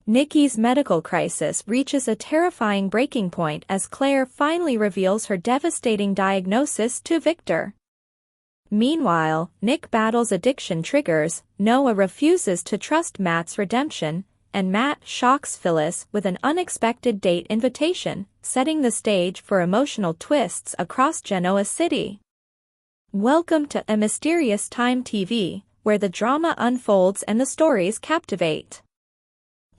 Nikki's medical crisis reaches a terrifying breaking point as Claire finally reveals her devastating diagnosis to Victor. Meanwhile, Nick battles addiction triggers, Noah refuses to trust Matt's redemption, and Matt shocks Phyllis with an unexpected date invitation, setting the stage for emotional twists across Genoa City. Welcome to A Mysterious Time TV, where the drama unfolds and the stories captivate.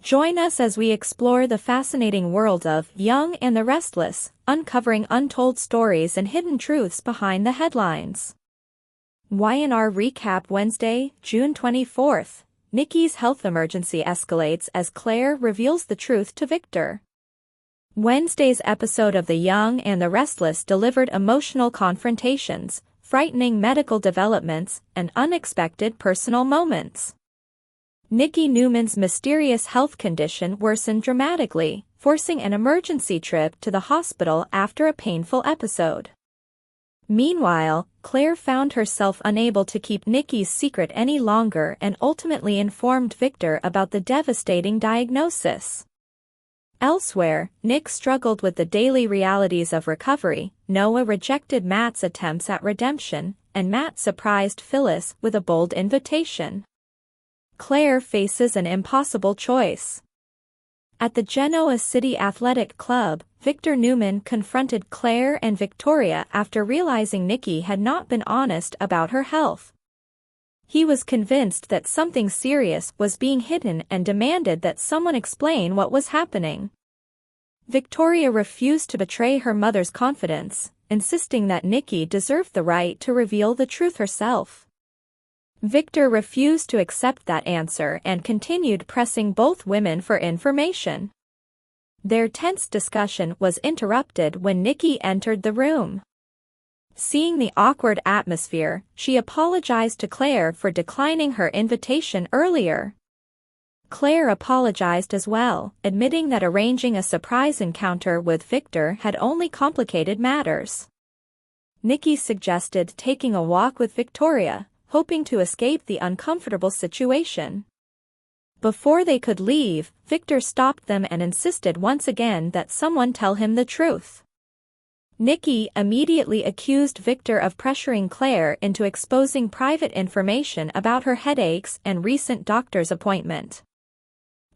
Join us as we explore the fascinating world of Y and the Restless, uncovering untold stories and hidden truths behind the headlines. Y&RRecap Wednesday, June 24th. Nikki's health emergency escalates as Claire reveals the truth to Victor. Wednesday's episode of The Y and the Restless delivered emotional confrontations, frightening medical developments, and unexpected personal moments. Nikki Newman's mysterious health condition worsened dramatically, forcing an emergency trip to the hospital after a painful episode. Meanwhile, Claire found herself unable to keep Nikki's secret any longer and ultimately informed Victor about the devastating diagnosis. Elsewhere, Nick struggled with the daily realities of recovery, Noah rejected Matt's attempts at redemption, and Matt surprised Phyllis with a bold invitation. Claire faces an impossible choice. At the Genoa City Athletic Club, Victor Newman confronted Claire and Victoria after realizing Nikki had not been honest about her health. He was convinced that something serious was being hidden and demanded that someone explain what was happening. Victoria refused to betray her mother's confidence, insisting that Nikki deserved the right to reveal the truth herself. Victor refused to accept that answer and continued pressing both women for information. Their tense discussion was interrupted when Nikki entered the room. Seeing the awkward atmosphere, she apologized to Claire for declining her invitation earlier. Claire apologized as well, admitting that arranging a surprise encounter with Victor had only complicated matters. Nikki suggested taking a walk with Victoria, hoping to escape the uncomfortable situation. Before they could leave, Victor stopped them and insisted once again that someone tell him the truth. Nikki immediately accused Victor of pressuring Claire into exposing private information about her headaches and recent doctor's appointment.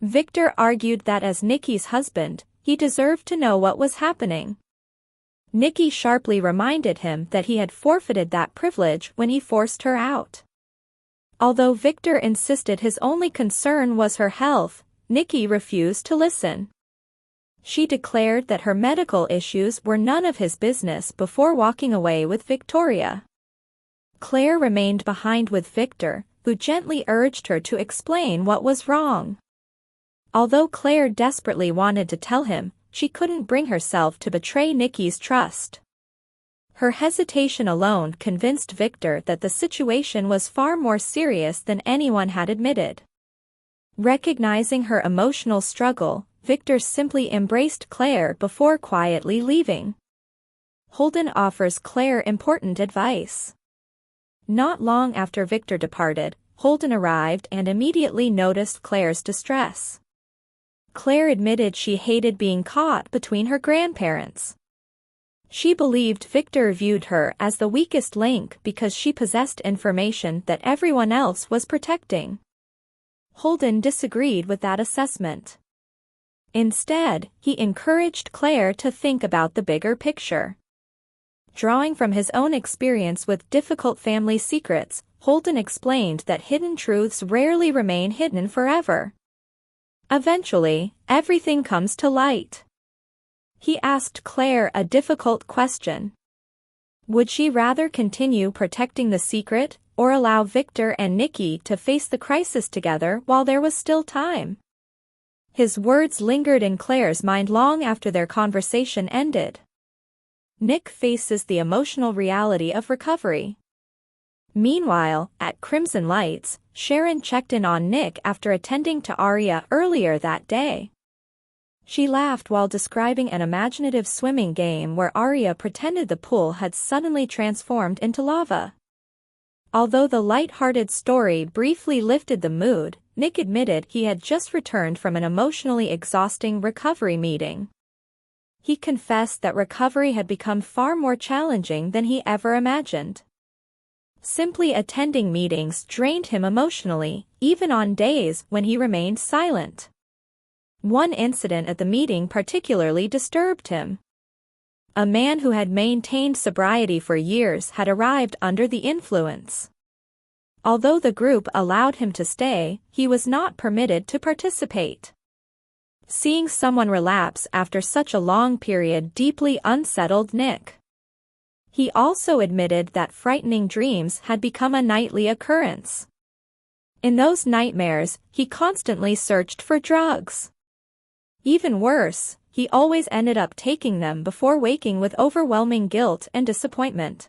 Victor argued that as Nikki's husband, he deserved to know what was happening. Nikki sharply reminded him that he had forfeited that privilege when he forced her out. Although Victor insisted his only concern was her health, Nikki refused to listen. She declared that her medical issues were none of his business before walking away with Victoria. Claire remained behind with Victor, who gently urged her to explain what was wrong. Although Claire desperately wanted to tell him, she couldn't bring herself to betray Nikki's trust. Her hesitation alone convinced Victor that the situation was far more serious than anyone had admitted. Recognizing her emotional struggle, Victor simply embraced Claire before quietly leaving. Holden offers Claire important advice. Not long after Victor departed, Holden arrived and immediately noticed Claire's distress. Claire admitted she hated being caught between her grandparents. She believed Victor viewed her as the weakest link because she possessed information that everyone else was protecting. Holden disagreed with that assessment. Instead, he encouraged Claire to think about the bigger picture. Drawing from his own experience with difficult family secrets, Holden explained that hidden truths rarely remain hidden forever. Eventually, everything comes to light. He asked Claire a difficult question. Would she rather continue protecting the secret, or allow Victor and Nikki to face the crisis together while there was still time? His words lingered in Claire's mind long after their conversation ended. Nick faces the emotional reality of recovery. Meanwhile, at Crimson Lights, Sharon checked in on Nick after attending to Aria earlier that day. She laughed while describing an imaginative swimming game where Aria pretended the pool had suddenly transformed into lava. Although the light-hearted story briefly lifted the mood, Nick admitted he had just returned from an emotionally exhausting recovery meeting. He confessed that recovery had become far more challenging than he ever imagined. Simply attending meetings drained him emotionally, even on days when he remained silent. One incident at the meeting particularly disturbed him. A man who had maintained sobriety for years had arrived under the influence. Although the group allowed him to stay, he was not permitted to participate. Seeing someone relapse after such a long period deeply unsettled Nick. He also admitted that frightening dreams had become a nightly occurrence. In those nightmares, he constantly searched for drugs. Even worse, he always ended up taking them before waking with overwhelming guilt and disappointment.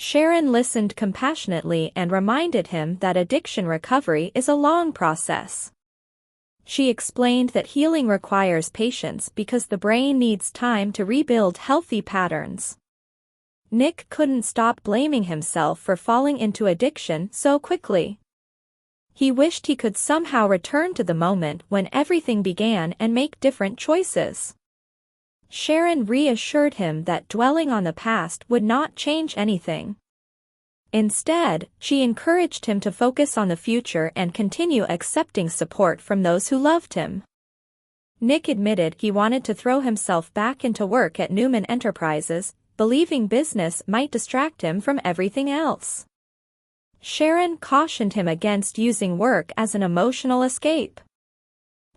Sharon listened compassionately and reminded him that addiction recovery is a long process. She explained that healing requires patience because the brain needs time to rebuild healthy patterns. Nick couldn't stop blaming himself for falling into addiction so quickly. He wished he could somehow return to the moment when everything began and make different choices. Sharon reassured him that dwelling on the past would not change anything. Instead, she encouraged him to focus on the future and continue accepting support from those who loved him. Nick admitted he wanted to throw himself back into work at Newman Enterprises, believing business might distract him from everything else. Sharon cautioned him against using work as an emotional escape.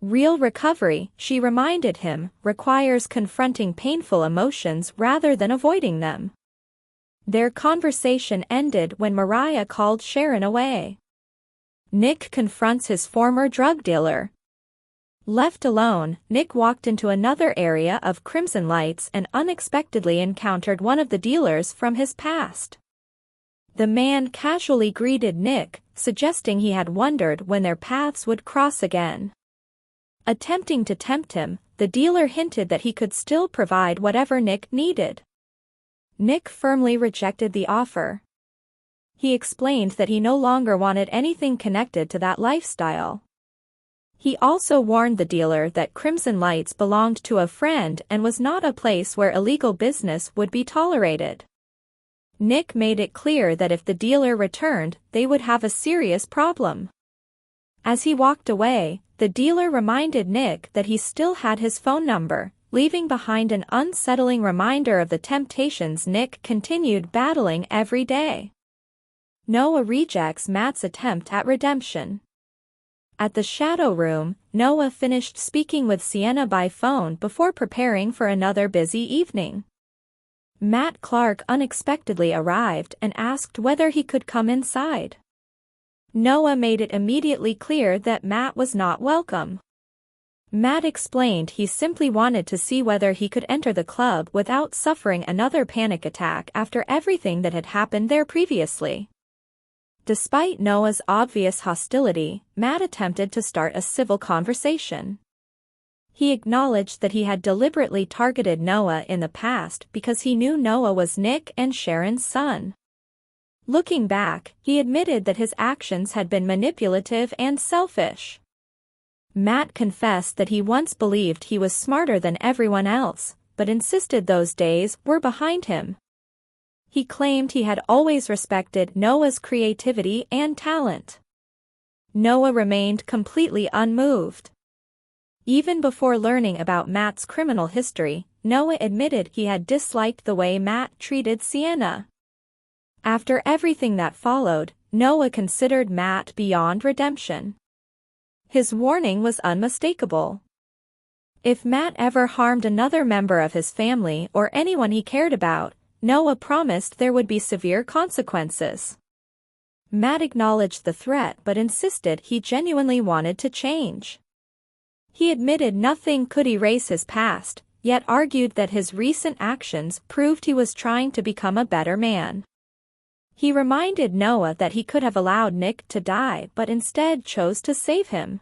Real recovery, she reminded him, requires confronting painful emotions rather than avoiding them. Their conversation ended when Mariah called Sharon away. Nick confronts his former drug dealer. Left alone, Nick walked into another area of crimson lights and unexpectedly encountered one of the dealers from his past. The man casually greeted Nick, suggesting he had wondered when their paths would cross again. Attempting to tempt him, the dealer hinted that he could still provide whatever Nick needed. Nick firmly rejected the offer. He explained that he no longer wanted anything connected to that lifestyle. He also warned the dealer that Crimson Lights belonged to a friend and was not a place where illegal business would be tolerated. Nick made it clear that if the dealer returned, they would have a serious problem. As he walked away, the dealer reminded Nick that he still had his phone number, leaving behind an unsettling reminder of the temptations Nick continued battling every day. Noah rejects Matt's attempt at redemption. At the shadow room, Noah finished speaking with Sienna by phone before preparing for another busy evening. Matt Clark unexpectedly arrived and asked whether he could come inside. Noah made it immediately clear that Matt was not welcome. Matt explained he simply wanted to see whether he could enter the club without suffering another panic attack after everything that had happened there previously. Despite Noah's obvious hostility, Matt attempted to start a civil conversation. He acknowledged that he had deliberately targeted Noah in the past because he knew Noah was Nick and Sharon's son. Looking back, he admitted that his actions had been manipulative and selfish. Matt confessed that he once believed he was smarter than everyone else, but insisted those days were behind him. He claimed he had always respected Noah's creativity and talent. Noah remained completely unmoved. Even before learning about Matt's criminal history, Noah admitted he had disliked the way Matt treated Sienna. After everything that followed, Noah considered Matt beyond redemption. His warning was unmistakable. If Matt ever harmed another member of his family or anyone he cared about, Noah promised there would be severe consequences. Matt acknowledged the threat but insisted he genuinely wanted to change. He admitted nothing could erase his past, yet argued that his recent actions proved he was trying to become a better man. He reminded Noah that he could have allowed Nick to die but instead chose to save him.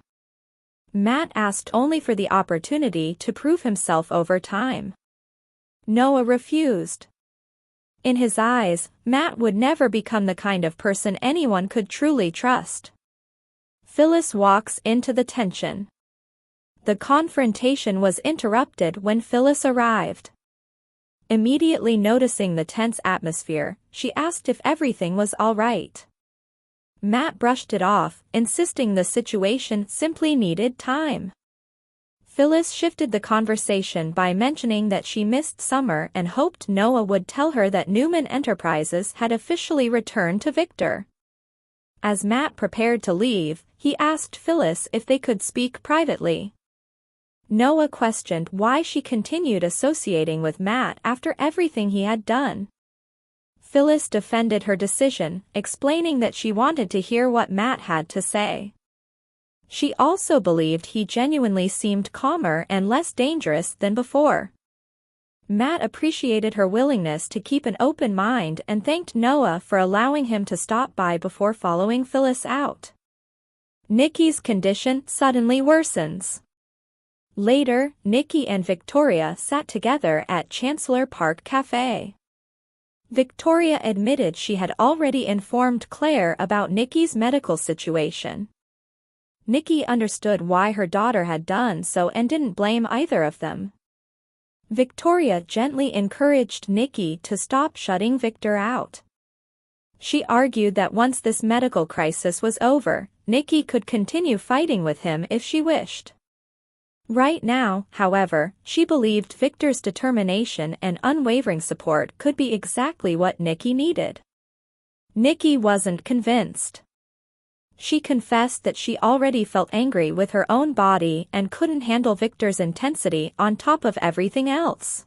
Matt asked only for the opportunity to prove himself over time. Noah refused. In his eyes, Matt would never become the kind of person anyone could truly trust. Phyllis walks into the tension. The confrontation was interrupted when Phyllis arrived. Immediately noticing the tense atmosphere, she asked if everything was all right. Matt brushed it off, insisting the situation simply needed time. Phyllis shifted the conversation by mentioning that she missed summer and hoped Noah would tell her that Newman Enterprises had officially returned to Victor. As Matt prepared to leave, he asked Phyllis if they could speak privately. Noah questioned why she continued associating with Matt after everything he had done. Phyllis defended her decision, explaining that she wanted to hear what Matt had to say. She also believed he genuinely seemed calmer and less dangerous than before. Matt appreciated her willingness to keep an open mind and thanked Noah for allowing him to stop by before following Phyllis out. Nikki's condition suddenly worsens. Later, Nikki and Victoria sat together at Chancellor Park Cafe. Victoria admitted she had already informed Claire about Nikki's medical situation. Nikki understood why her daughter had done so and didn't blame either of them. Victoria gently encouraged Nikki to stop shutting Victor out. She argued that once this medical crisis was over, Nikki could continue fighting with him if she wished. Right now, however, she believed Victor's determination and unwavering support could be exactly what Nikki needed. Nikki wasn't convinced. She confessed that she already felt angry with her own body and couldn't handle Victor's intensity on top of everything else.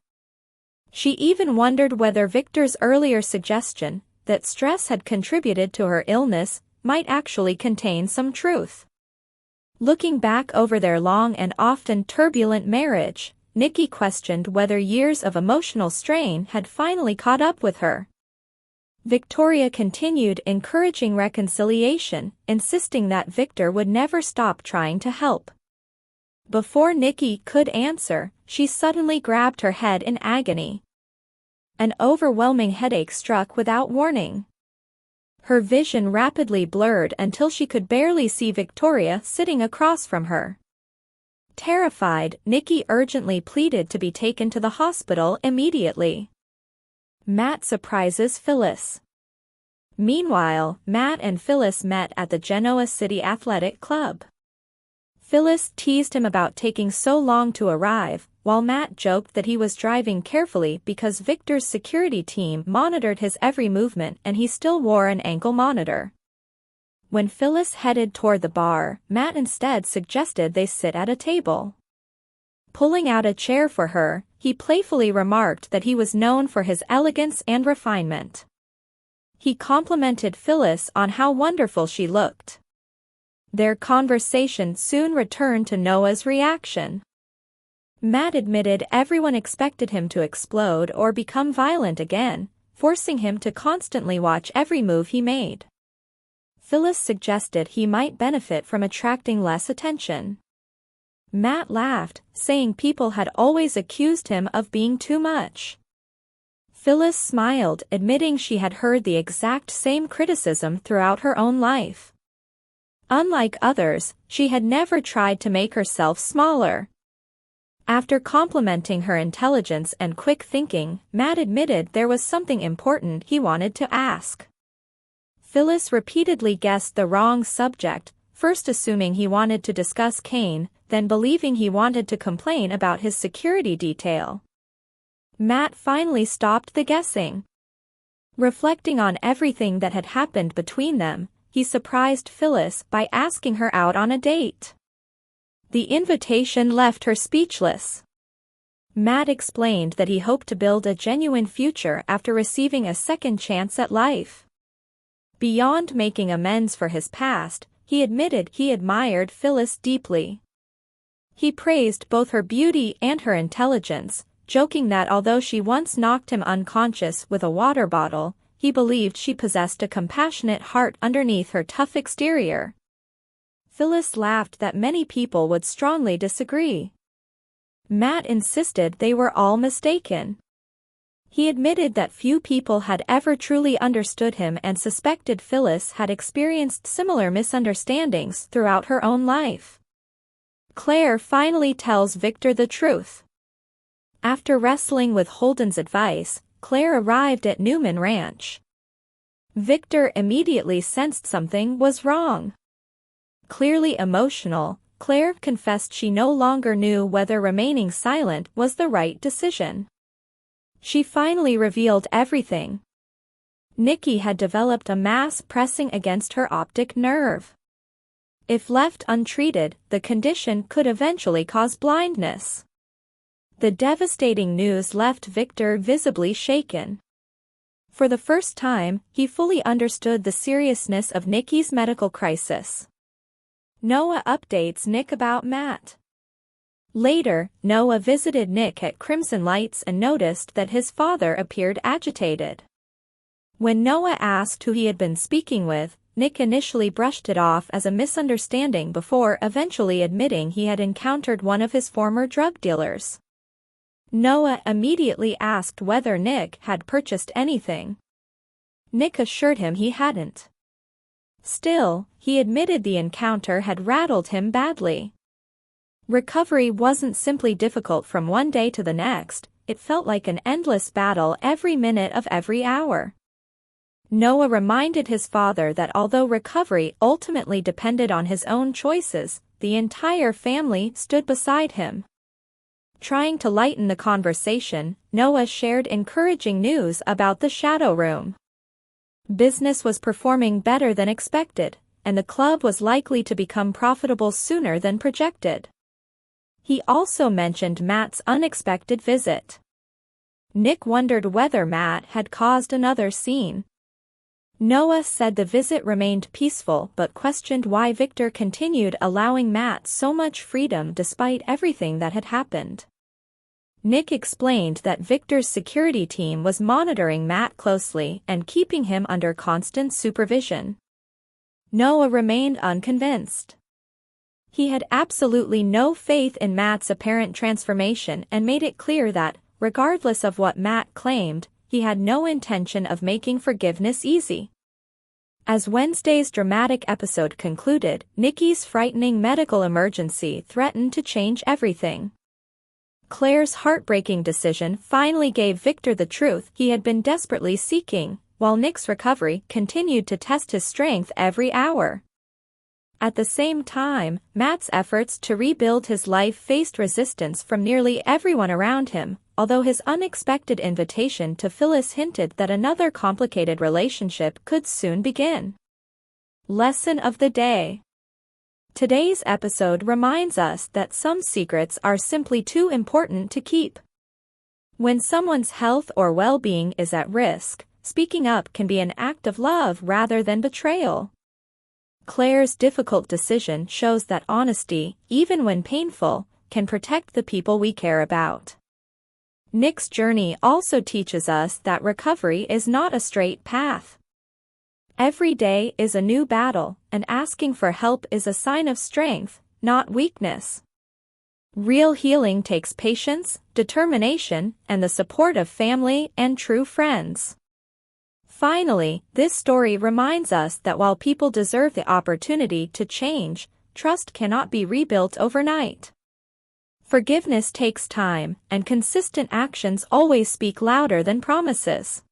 She even wondered whether Victor's earlier suggestion, that stress had contributed to her illness, might actually contain some truth. Looking back over their long and often turbulent marriage, Nikki questioned whether years of emotional strain had finally caught up with her. Victoria continued encouraging reconciliation, insisting that Victor would never stop trying to help. Before Nikki could answer, she suddenly grabbed her head in agony. An overwhelming headache struck without warning. Her vision rapidly blurred until she could barely see Victoria sitting across from her. Terrified, Nikki urgently pleaded to be taken to the hospital immediately. Matt surprises Phyllis. Meanwhile, Matt and Phyllis met at the Genoa City Athletic Club. Phyllis teased him about taking so long to arrive, while Matt joked that he was driving carefully because Victor's security team monitored his every movement and he still wore an ankle monitor. When Phyllis headed toward the bar, Matt instead suggested they sit at a table. Pulling out a chair for her, he playfully remarked that he was known for his elegance and refinement. He complimented Phyllis on how wonderful she looked. Their conversation soon returned to Noah's reaction. Matt admitted everyone expected him to explode or become violent again, forcing him to constantly watch every move he made. Phyllis suggested he might benefit from attracting less attention. Matt laughed, saying people had always accused him of being too much. Phyllis smiled, admitting she had heard the exact same criticism throughout her own life. Unlike others, she had never tried to make herself smaller. After complimenting her intelligence and quick thinking, Matt admitted there was something important he wanted to ask. Phyllis repeatedly guessed the wrong subject, first assuming he wanted to discuss Kane, then believing he wanted to complain about his security detail. Matt finally stopped the guessing. Reflecting on everything that had happened between them, he surprised Phyllis by asking her out on a date. The invitation left her speechless. Matt explained that he hoped to build a genuine future after receiving a second chance at life. Beyond making amends for his past, he admitted he admired Phyllis deeply. He praised both her beauty and her intelligence, joking that although she once knocked him unconscious with a water bottle, he believed she possessed a compassionate heart underneath her tough exterior. Phyllis laughed that many people would strongly disagree. Matt insisted they were all mistaken. He admitted that few people had ever truly understood him and suspected Phyllis had experienced similar misunderstandings throughout her own life. Claire finally tells Victor the truth. After wrestling with Holden's advice, Claire arrived at Newman Ranch. Victor immediately sensed something was wrong. Clearly emotional, Claire confessed she no longer knew whether remaining silent was the right decision. She finally revealed everything. Nikki had developed a mass pressing against her optic nerve. If left untreated, the condition could eventually cause blindness. The devastating news left Victor visibly shaken. For the first time, he fully understood the seriousness of Nikki's medical crisis. Noah updates Nick about Matt. Later, Noah visited Nick at Crimson Lights and noticed that his father appeared agitated. When Noah asked who he had been speaking with, Nick initially brushed it off as a misunderstanding before eventually admitting he had encountered one of his former drug dealers. Noah immediately asked whether Nick had purchased anything. Nick assured him he hadn't. Still, he admitted the encounter had rattled him badly. Recovery wasn't simply difficult from one day to the next, it felt like an endless battle every minute of every hour. Noah reminded his father that although recovery ultimately depended on his own choices, the entire family stood beside him. Trying to lighten the conversation, Noah shared encouraging news about the Shadow Room. Business was performing better than expected, and the club was likely to become profitable sooner than projected. He also mentioned Matt's unexpected visit. Nick wondered whether Matt had caused another scene. Noah said the visit remained peaceful but questioned why Victor continued allowing Matt so much freedom despite everything that had happened. Nick explained that Victor's security team was monitoring Matt closely and keeping him under constant supervision. Noah remained unconvinced. He had absolutely no faith in Matt's apparent transformation and made it clear that, regardless of what Matt claimed, he had no intention of making forgiveness easy. As Wednesday's dramatic episode concluded, Nikki's frightening medical emergency threatened to change everything. Claire's heartbreaking decision finally gave Victor the truth he had been desperately seeking, while Nick's recovery continued to test his strength every hour. At the same time, Matt's efforts to rebuild his life faced resistance from nearly everyone around him, although his unexpected invitation to Phyllis hinted that another complicated relationship could soon begin. Lesson of the day. Today's episode reminds us that some secrets are simply too important to keep. When someone's health or well-being is at risk, speaking up can be an act of love rather than betrayal. Claire's difficult decision shows that honesty, even when painful, can protect the people we care about. Nick's journey also teaches us that recovery is not a straight path. Every day is a new battle, and asking for help is a sign of strength, not weakness. Real healing takes patience, determination, and the support of family and true friends. Finally, this story reminds us that while people deserve the opportunity to change, trust cannot be rebuilt overnight. Forgiveness takes time, and consistent actions always speak louder than promises.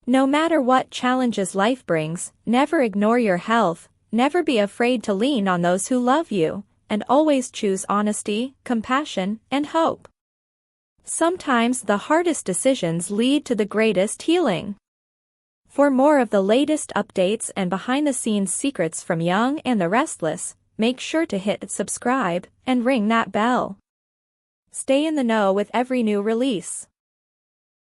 No matter what challenges life brings, never ignore your health, never be afraid to lean on those who love you, and always choose honesty, compassion, and hope. Sometimes the hardest decisions lead to the greatest healing. For more of the latest updates and behind-the-scenes secrets from Young and the Restless, make sure to hit subscribe and ring that bell. Stay in the know with every new release.